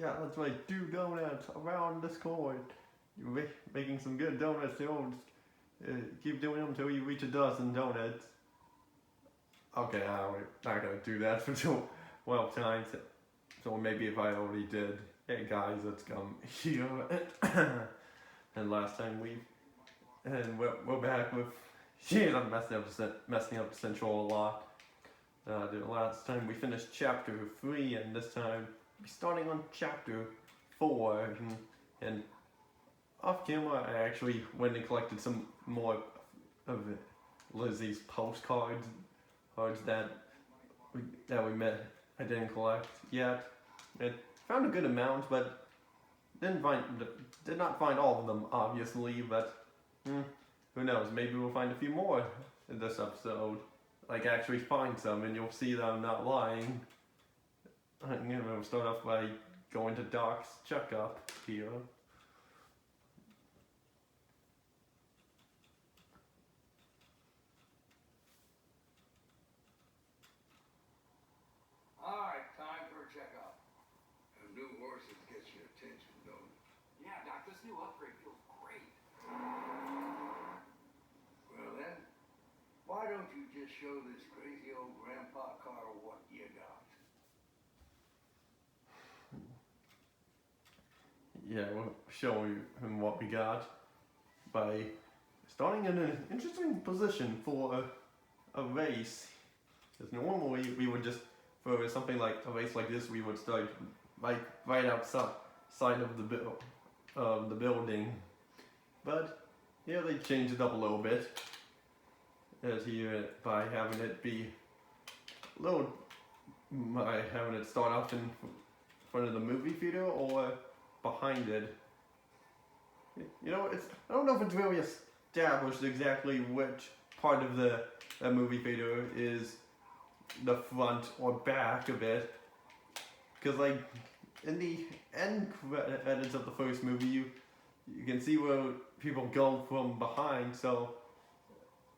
Yeah, that's right. Do donuts around Discord. You're making some good donuts. Keep doing them until you reach a dozen donuts. Okay, we're not gonna do that for 12 times. So maybe if I already did. Hey guys, let's come here. And last time we're back with. Jeez, I'm messing up Central a lot. The last time we finished chapter 3, and this time we're starting on chapter 4. And off camera, I actually went and collected some more of Lizzie's postcards, that we met. I didn't collect yet. I found a good amount, but did not find all of them, obviously. But who knows? Maybe we'll find a few more in this episode. Like actually find some, and you'll see that I'm not lying. I'm gonna start off by going to Doc's checkup here. Alright, time for a checkup. And new horses get your attention, don't they? Yeah, Doc, this new upgrade feels great. Well then, why don't you just show this crazy old grandpa car what you got? Yeah, we'll show him what we got by starting in an interesting position for a race. Because normally we would just, for something like a race like this, we would start like right outside of the building. But yeah, they changed it up a little bit. As here by having it be by having it start off in front of the movie theater or behind it. You know, I don't know if it's really established exactly which part of the movie theater is the front or back of it. Because like in the end credits of the first movie, you can see where people go from behind. So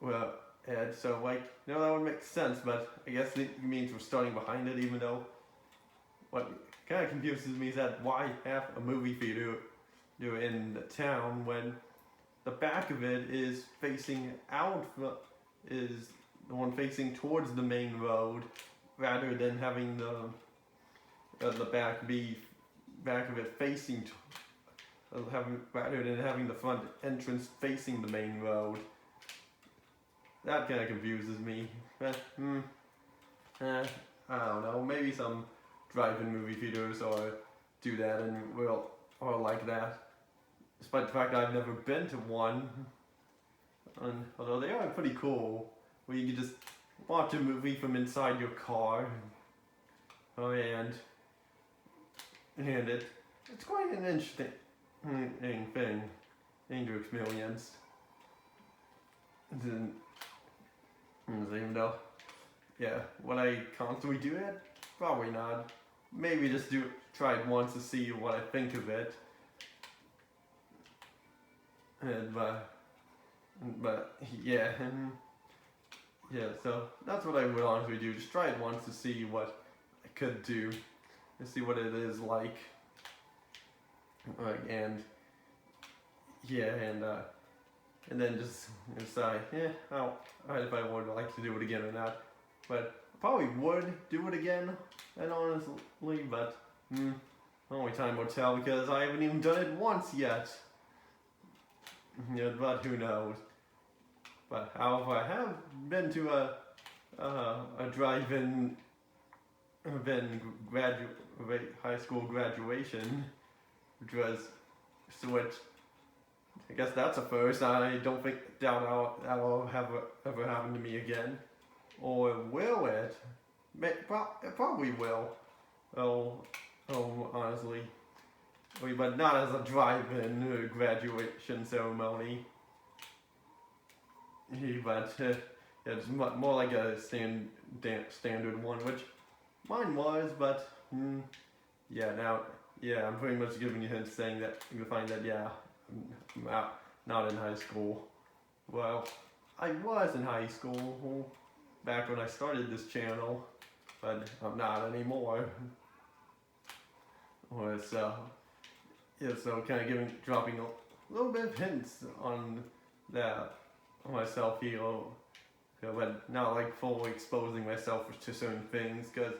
like, you know, that would make sense, but I guess it means we're starting behind it, even though what kind of confuses me is that why have a movie theater in the town when the back of it is facing out, is the one facing towards the main road, rather than having the back of it facing, rather than having the front entrance facing the main road. That kind of confuses me. But, I don't know. Maybe some drive-in movie theaters do that or like that. Despite the fact that I've never been to one. And although they are pretty cool, where you can just watch a movie from inside your car. And it's quite an interesting thing to experience. Even though, yeah, would I constantly do it? Probably not. Maybe just try it once to see what I think of it. But yeah, so that's what I would honestly do. Just try it once to see what I could do, to see what it is like. And then just decide, if I would like to do it again or not. But I probably would do it again, and honestly, but only time will tell because I haven't even done it once yet. Yeah, but who knows? But however, I have been to a drive-in high school graduation, which was switched. I guess that's a first. I doubt that'll ever happen to me again. Or will it? It probably will. Honestly. But not as a drive-in graduation ceremony. But it's more like a standard one, which mine was, but I'm pretty much giving you hints saying that you'll find that, I'm not in high school. Well, I was in high school back when I started this channel, but I'm not anymore. was yeah, so kind of dropping a little bit of hints on that on myself here, but not like fully exposing myself to certain things, because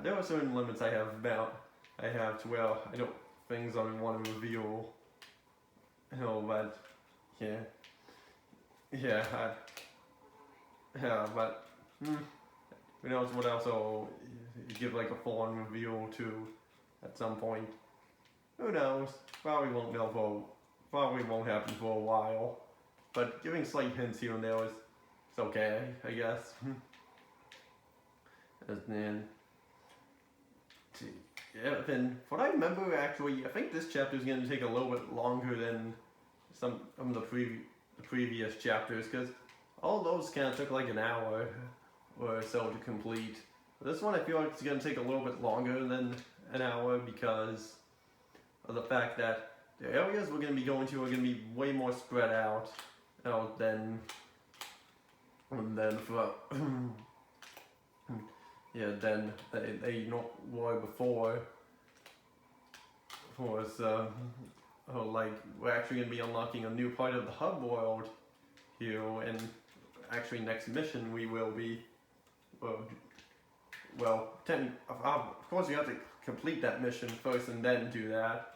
there are certain limits I have to where I don't things I want to reveal, but yeah, yeah, but who knows what else I'll give like a full-on reveal to at some point. Who knows? Probably won't happen for a while. But giving slight hints here and there is it's okay, I guess. And then, yeah, then what I remember actually, I think this chapter is going to take a little bit longer than some of the previous chapters, because all those kind of took like an hour or so to complete. This one I feel like it's going to take a little bit longer than an hour because of the fact that the areas we're going to be going to are going to be way more spread out than for yeah, than they were before. So like we're actually going to be unlocking a new part of the hub world here, and actually next mission we will be of course you have to complete that mission first and then do that.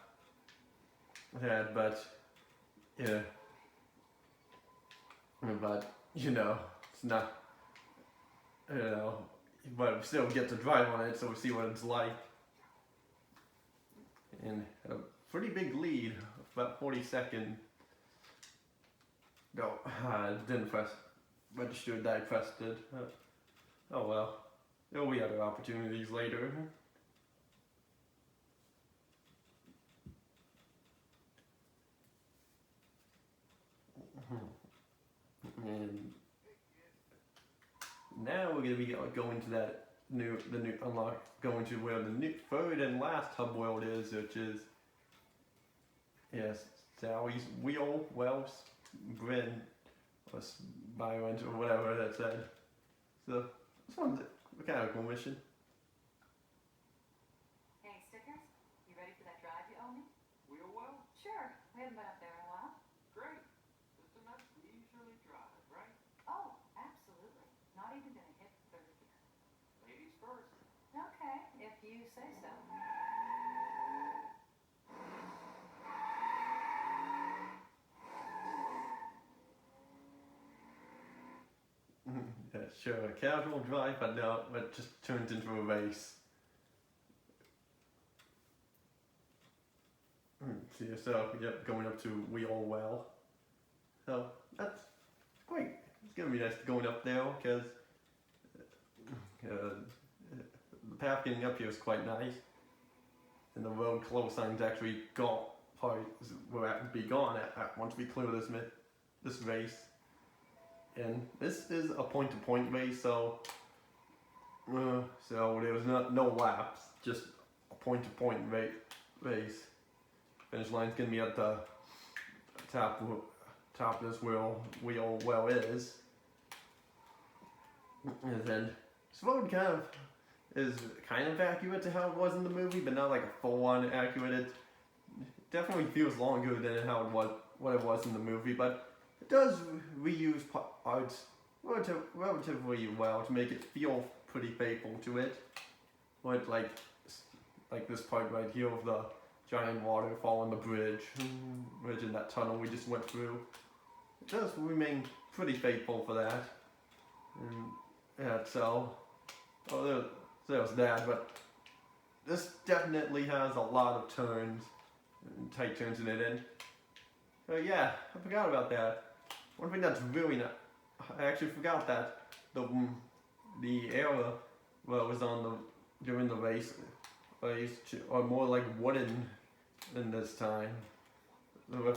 Yeah, but yeah, but it's not, but we still get to drive on it, so we see what it's like. And a pretty big lead, about 40 seconds. No, I didn't register that I pressed it. Oh well, there'll be other opportunities later. And now we're gonna be going to that the new unlock, going to where the new third and last hub world is, which is Sally's Wheel Wells Bryn or Byron or whatever that said. So this one's a kind of cool mission. Hey, Stickers, you ready for that drive you owe me? Wheel well? Sure. We haven't been up there in a while. Great. Just enough leisurely drive, right? Oh, absolutely. Not even gonna hit third gear. Ladies first. Okay, if you say so. Yeah, sure, a casual drive, but no, it just turns into a race. So, yep, going up to Wheel Well. So, that's great. It's gonna be nice going up there, because the path getting up here is quite nice. And the road close signs actually will be gone once we clear this race. And this is a point-to-point race, so there's no laps, just a point-to-point race. Finish line's gonna be at the top of this wheel well is, and then this road is kind of accurate to how it was in the movie, but not like a full-on accurate. It definitely feels longer than what it was in the movie, but it does reuse parts relatively well to make it feel pretty faithful to it. But like this part right here of the giant waterfall on the bridge in that tunnel we just went through, it does remain pretty faithful for that. And yeah, so there's that, but this definitely has a lot of turns, tight turns in it. And yeah, I forgot about that. One thing that's really I actually forgot that the era was on during the race are more like wooden than this time. Where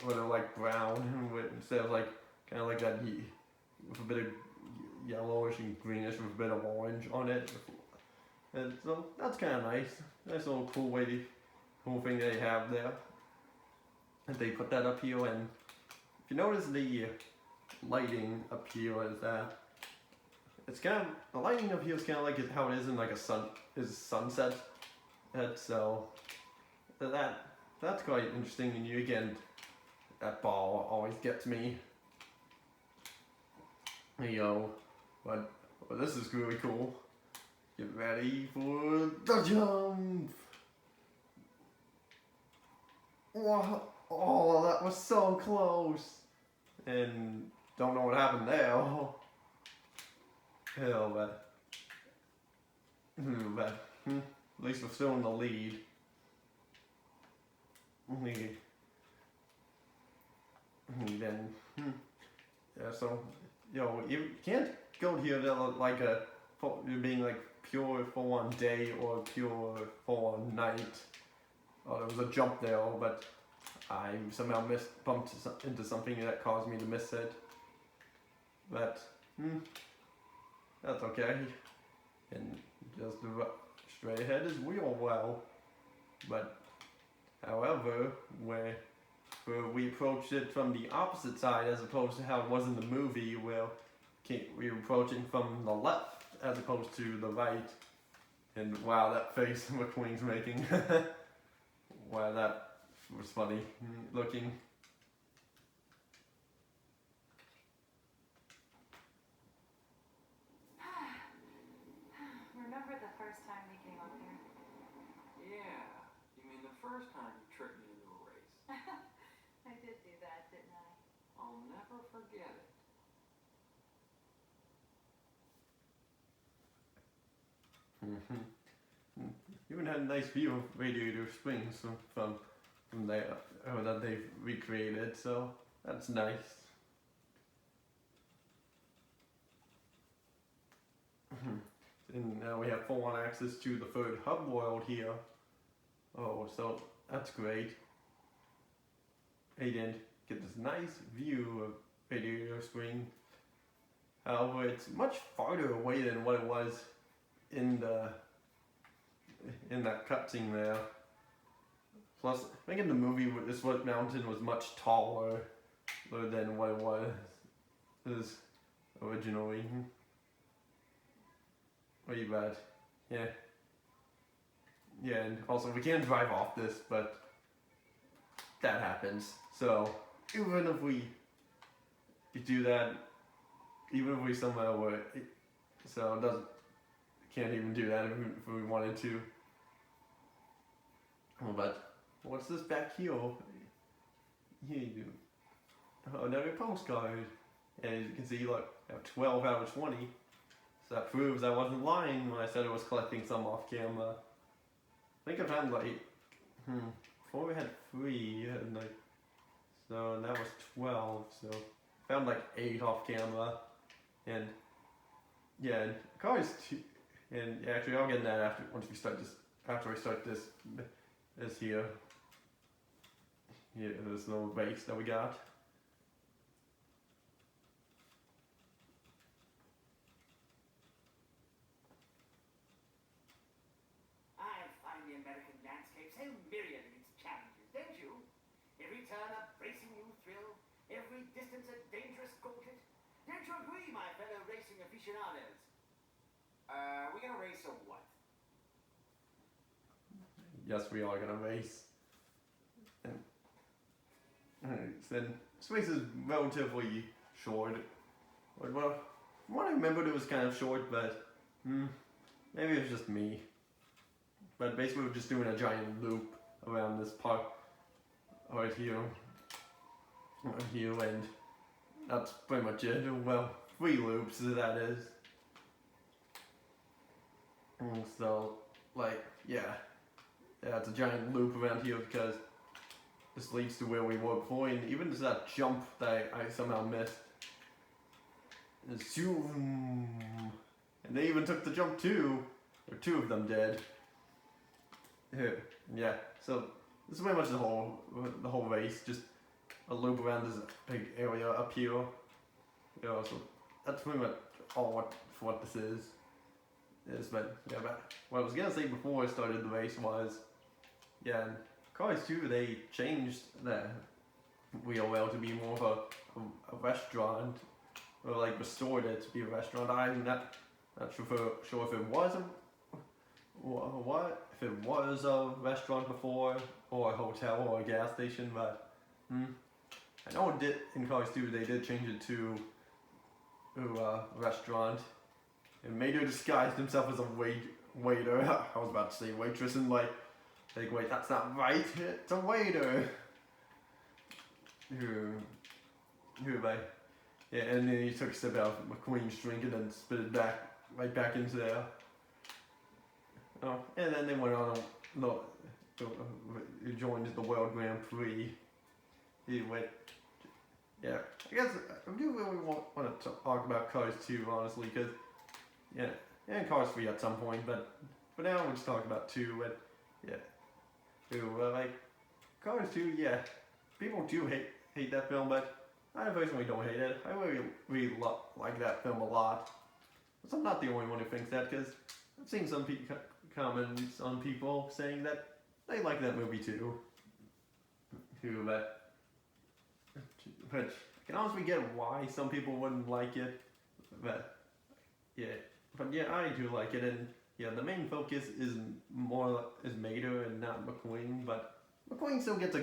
they're like brown instead of like kind of like that with a bit of yellowish and greenish with a bit of orange on it. And so that's kind of nice. Nice little cool thing they have there. And they put that up here, and if you notice the lighting up here is that the lighting up here is kind of like how it is in like sunset That's so that's quite interesting. And you again, that ball always gets me. Yo, but this is really cool. Get ready for the jump. Wow! Oh, that was so close. And don't know what happened there. Oh, hell, but at least we're still in the lead. Then, yeah, so, you can't go here to like being like pure for one day or pure for one night. Oh, there was a jump there, but I somehow bumped into something that caused me to miss it. But, that's okay. And just straight ahead is real well. But, however, where we approached it from the opposite side as opposed to how it was in the movie, where we were approaching from the left as opposed to the right. And wow, that face McQueen's making. Wow, that was funny looking. Remember the first time we came up here? Yeah, you mean the first time you tricked me into a race? I did do that, didn't I? I'll never forget it. Even had a nice view of Radiator Springs from there that they've recreated, so that's nice. And now we have full-on access to the third hub world here. Oh, so that's great. And get this nice view of Radiator Springs. However, it's much farther away than what it was in that cutscene there. Plus, I think in the movie, this mountain was much taller than what it was originally. Pretty bad. Yeah. Yeah, and also we can't drive off this, but that happens. So, even if we do that, even if we somehow so it doesn't, can't even do that if we wanted to. Oh, but what's this back here? Here you do. Oh, another postcard. And as you can see, look, I have 12 out of 20. So that proves I wasn't lying when I said I was collecting some off camera. I think I found like, before we had 3, and like, so that was 12, so I found like 8 off camera. And yeah, and cars too. And actually, I'll get into that after I start this here. Here, this little base that we got. I find the American landscape so myriad in its challenges, don't you? Every turn a bracing new thrill, every distance a dangerous gauntlet. Don't you agree, my fellow racing aficionados? We're gonna race a what? Yes, we are gonna race. And then this race is relatively short. Well, from what I remembered, it was kind of short, but maybe it was just me. But basically, we're just doing a giant loop around this park right here, and that's pretty much it. Well, 3 loops, that is. And so, like, yeah, it's a giant loop around here because this leads to where we were before, and even just that jump that I somehow missed. And zoom! And they even took the jump too, or 2 of them did. Yeah, so this is pretty much the whole race, just a loop around this big area up here. Yeah, so that's pretty much all for what this is. But yeah, but what I was gonna say before I started the race was, yeah, in Cars 2 they changed the wheel well to be more of a restaurant, or like restored it to be a restaurant. I'm not sure if it was what if it was a restaurant before, or a hotel, or a gas station, but I know it did in Cars 2. They did change it to a restaurant, and Mater disguised himself as a waiter. I was about to say waitress, and like wait, that's not right. It's a waiter. Yeah, and then he took a sip out of McQueen's drink and then spit it right back into there. Oh, and then they went on joined the World Grand Prix. He went, yeah. I guess I do really want to talk about Cars 2, honestly, because yeah, and Cars 3 at some point, but for now we'll just talk about 2. And yeah, like Cars 2, yeah, people do hate that film, but I personally don't hate it. I really like that film a lot. But I'm not the only one who thinks that, because I've seen some comments on people saying that they like that movie too. But I can honestly get why some people wouldn't like it. But yeah, I do like it, and yeah, the main focus is Mater and not McQueen, but McQueen still gets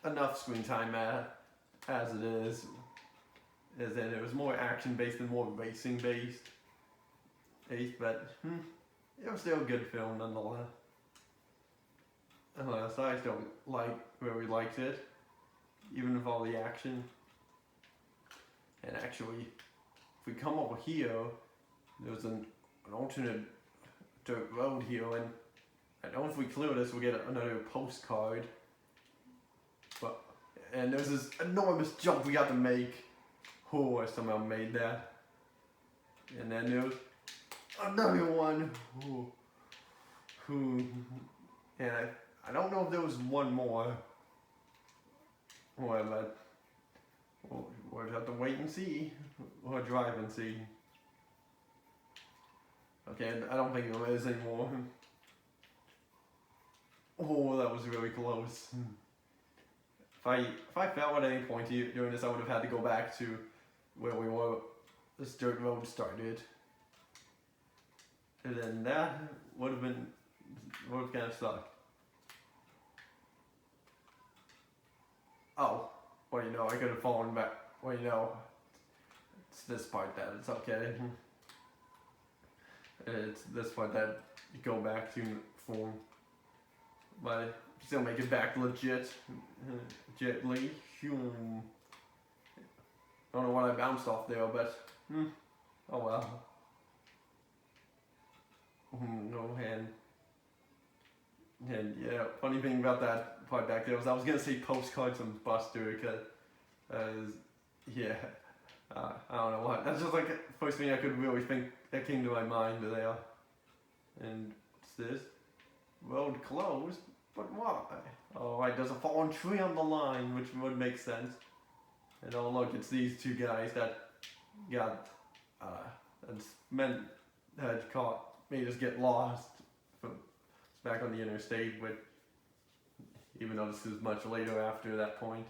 enough screen time as it is. As in, it was more action based and more racing based. But it was still a good film nonetheless. So I still really liked it, even with all the action. And actually, if we come over here, there's an alternate dirt road here, and I don't know if we clear this, we'll get another postcard. And there's this enormous jump we got to make. I somehow made that. And then there's another one. And I don't know if there was one more. But we'll have to wait and see. Or drive and see. Okay, I don't think there is anymore. That was really close. If I fell at any point during this, I would have had to go back to where we were. This dirt road started, and then that would have kind of sucked. Oh, well, I could have fallen back. Well, it's this part that it's okay. It's this part that you go back to form, but still make it back legitly. Don't know what I bounced off there, but oh well. No, and yeah, funny thing about that part back there was I was gonna say postcards from Buster, because yeah, I don't know what. That's just like the first thing I could really think that came to my mind there. And what's this? Road closed. But why? Oh, right, there's a fallen tree on the line, which would make sense. And oh look, it's these two guys that got, had caught made us get lost back on the interstate, but even though this is much later after that point.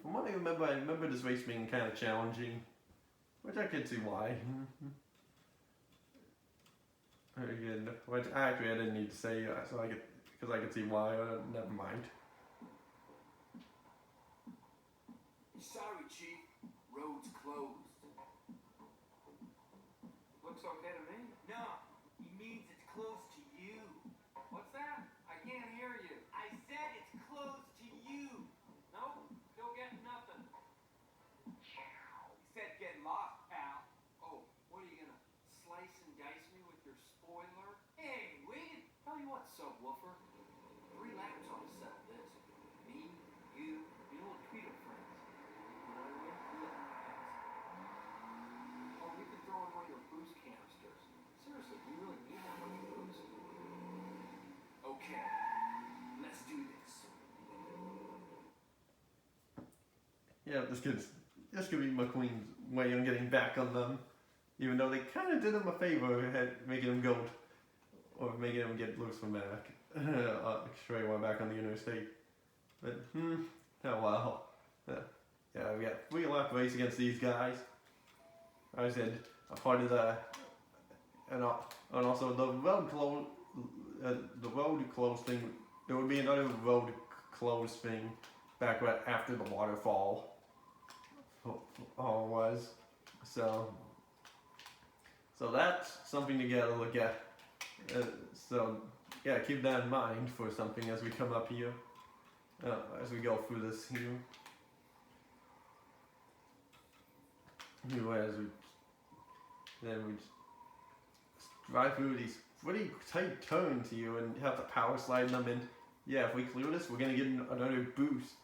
From what I remember this race being kind of challenging, which I could see why. Very good. Which actually I didn't need to say, because I could see why. Never mind. Sorry, Chief. Road's closed. Looks okay to me. No, he means it's close to you. What's that? I can't hear you. I said it's close to you. Nope, still getting nothing. He said get lost, pal. Oh, what are you gonna slice and dice me with your spoiler? Hey, wait. Tell you what, subwoofer. 3 laps ought to settle this. Me, you, the old Tweeter friends. When I win, you'll pass. Oh, you can throw in one of your boost canisters. Seriously, do you really need that much boost? Okay, let's do this. Yeah, this could be McQueen's way on getting back on them, even though they kind of did him a favor, making him go, or making him get loose from back, straight away back on the interstate. But oh well. Yeah, we got 3 lap race against these guys. I said a part of and also the road close thing. There would be another road close thing back right after the waterfall. Was so. So that's something to get a look at. So yeah, keep that in mind for something as we come up here, as we go through this here. As we drive through these pretty tight turns here and have to power slide them in. Yeah, if we clear this, we're gonna get another boost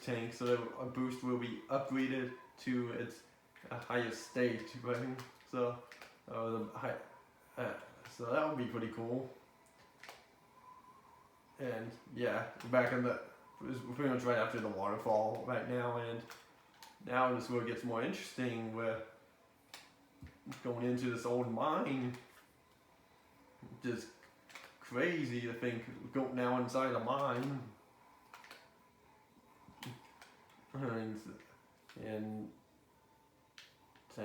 tank, so that our boost will be upgraded to its highest state, right? So, so that would be pretty cool. And yeah, back in the, we're pretty much right after the waterfall right now, and now this is where it gets more interesting. We're going into this old mine. Just crazy to think we're going now inside a mine. And I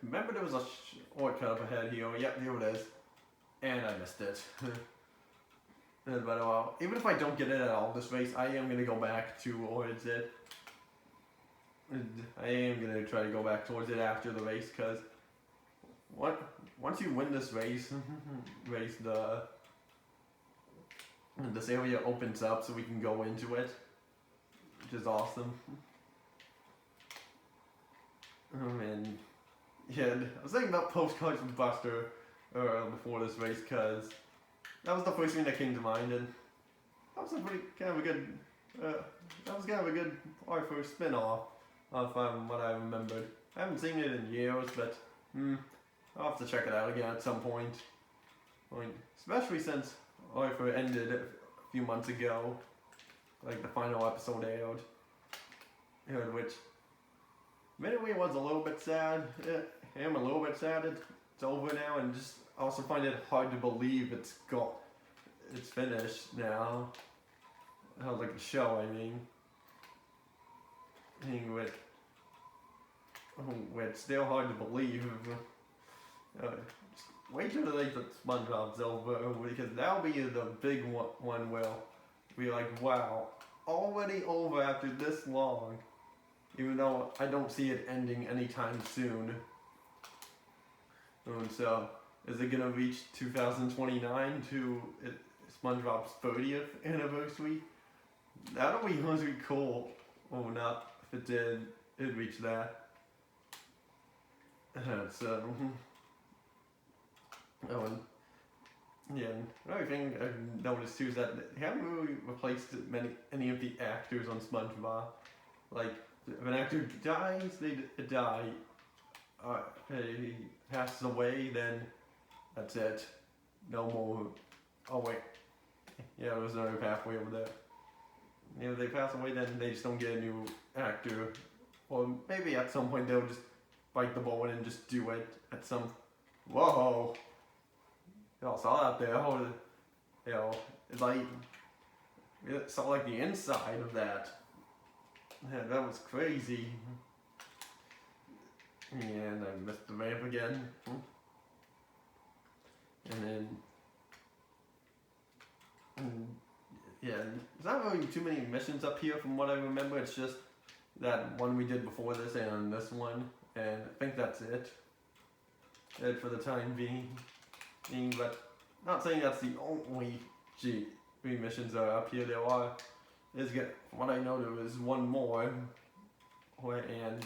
remember there was a shortcut up ahead here. Yep, here it is. And I missed it. But even if I don't get it at all this race, I am going to go back towards it. I am going to try to go back towards it after the race, because once you win this race, this area opens up so we can go into it, which is awesome. And yeah, I was thinking about postcards from Buster before this race, because that was the first thing that came to mind, and that was a pretty kind of a good. That was kind of a good part for a spin-off, from what I remembered. I haven't seen it in years, but I'll have to check it out again at some point. Especially since Arthur ended a few months ago, like the final episode aired, which midway was a little bit sad. I am a little bit sad it's over now, and just also find it hard to believe it's finished now. Like the show, I mean. It's still hard to believe. Wait till the day that SpongeBob's over, because that'll be the big one where we're like, wow, already over after this long. Even though I don't see it ending anytime soon. And so, is it gonna reach 2029 to SpongeBob's 30th anniversary? That'll be really cool. Oh, not if it reach that. So, and another thing I've noticed too is that they haven't really replaced any of the actors on SpongeBob. Like, if an actor dies, they die. He passes away, then that's it. No more. Oh wait, yeah, there's another pathway over there. If they pass away, then they just don't get a new actor. Or maybe at some point they'll just bite the bullet and just do it at some. Whoa! Y'all saw that there? It's like it saw like the inside of that. Yeah, that was crazy. And I missed the ramp again. And then, yeah, there's not really too many missions up here from what I remember. It's just that one we did before this and this one. And I think that's it. For the time being. But not saying that's the only three missions that are up here. There are, from what I know, there is one more. And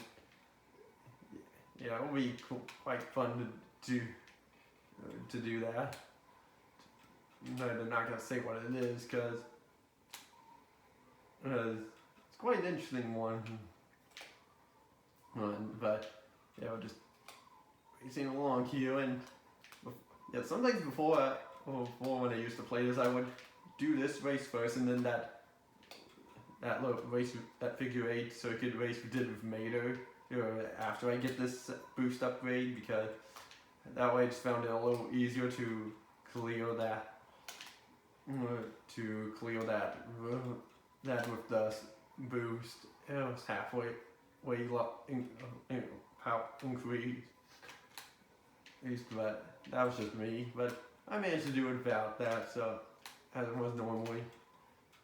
yeah, it'll be quite fun to do that. No, they're not gonna say what it is, because it's quite an interesting one. But yeah, we're just racing along here, and yeah, sometimes before when I used to play this, I would do this race first, and then that little race, that figure 8 circuit race we did with Mater. After I get this boost upgrade, because that way I just found it a little easier to clear that. That with the boost, it was halfway increase. least, but that was just me. But I managed to do it without that, so as it was normally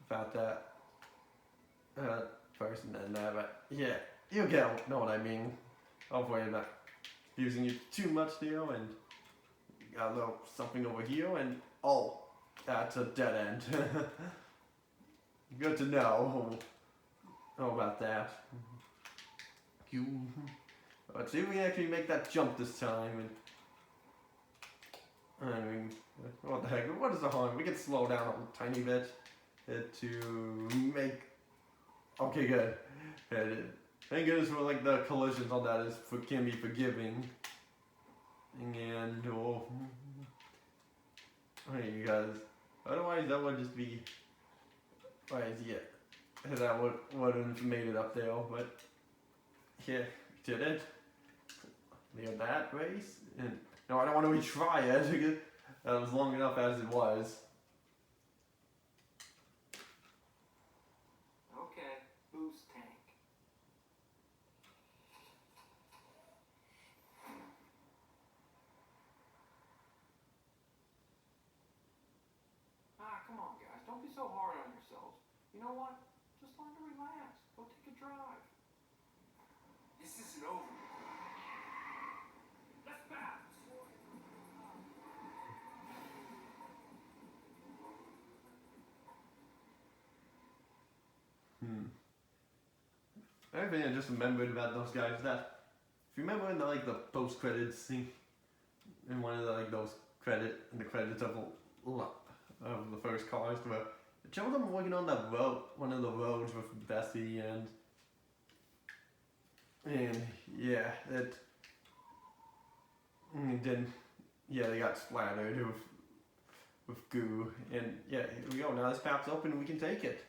without that person and that. But yeah, you know what I mean. Hopefully I'm not using it too much there, and got a little something over here, and oh, that's a dead end. Good to know. How about that? Let's see if we can actually make that jump this time. And I mean, what the heck? What is the harm? We can slow down a tiny bit to make. Okay, good. Thank goodness for like the collisions on that can be forgiving. And oh, hey, you guys. Otherwise, that would just be. Right, yeah. That wouldn't have made it up there, but yeah, did it. Near that race, and no, I don't want to retry it because that was long enough as it was. Okay, boost tank. Ah, come on, guys. Don't be so hard on yourselves. You know what? Just learn to relax. Go take a drive. This isn't over. Let's bounce. Another thing I just remembered about those guys is that if you remember in the post credits scene in one of those the credits of the first cars where it showed them working on that road, one of the roads with Bessie and yeah, and then yeah, they got splattered with goo, and yeah, here we go. Now this map's open and we can take it.